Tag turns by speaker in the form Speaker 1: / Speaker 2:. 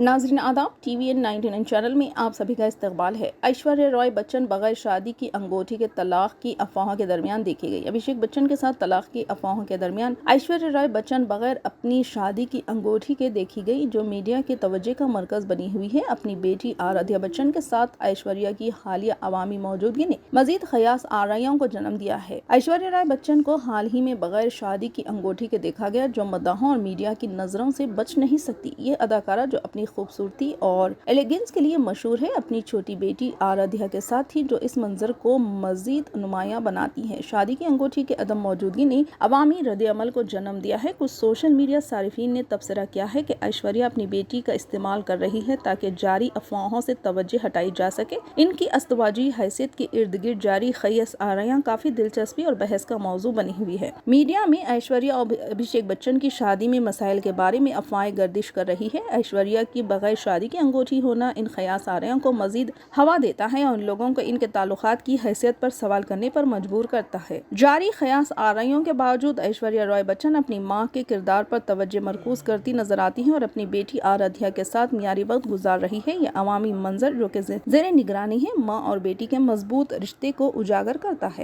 Speaker 1: नाज़रीन आदाब, TVN 99 channel में आप सभी का इस्तकबाल है। ऐश्वर्या रॉय बच्चन बगैर शादी की अंगूठी के तलाक की अफवाहों के दरमियान देखी गई। अभिषेक बच्चन के साथ तलाक की अफवाहों के दरमियान ऐश्वर्या रॉय बच्चन बगैर अपनी शादी की अंगूठी के देखी गई, जो मीडिया के तवज्जो का मरकज बनी हुई है। अपनी बेटी आराध्या बच्चन के साथ ऐश्वर्या की हालिया अवामी मौजूदगी ने मजीद खयास आराइयों को जन्म दिया है। ऐश्वर्या रॉय बच्चन को हाल ही में बगैर शादी की अंगूठी के देखा गया, जो मद्दाहों और मीडिया की नजरों से बच नहीं सकती। ये अदाकारा जो अपनी खूबसूरती और एलिगेंस के लिए मशहूर है, अपनी छोटी बेटी आराध्या के साथ ही जो इस मंजर को मजीद नुमायां बनाती है। शादी की अंगूठी के अदम मौजूदगी ने अवामी रद्द-ए-अमल को जन्म दिया है। कुछ सोशल मीडिया सारिफीन ने तबसरा किया है कि ऐश्वर्या अपनी बेटी का इस्तेमाल कर रही है ताकि जारी अफवाहों से तवज्जो हटाई जा सके। इनकी अस्तवाजी हैसियत के इर्द गिर्द जारी खयास आराइयां काफी दिलचस्पी और बहस का मौजू बनी हुई है। मीडिया में ऐश्वर्या और अभिषेक बच्चन की शादी में मसाइल के बारे में अफवाहें गर्दिश कर रही है। ऐश्वर्या की बगैर शादी की अंगूठी होना इन खयास आराइयों को मजीद हवा देता है और उन लोगों को इनके ताल्लुकात की हैसियत पर सवाल करने पर मजबूर करता है। जारी खयास आराइयों के बावजूद ऐश्वर्या रॉय बच्चन अपनी माँ के किरदार पर तवज्जो मरकूज करती नजर आती है और अपनी बेटी आराध्या के साथ मियारी वक्त गुजार रही है। यह अवामी मंजर जो कि ज़ेरे निगरानी है, माँ और बेटी के मजबूत रिश्ते को उजागर करता है।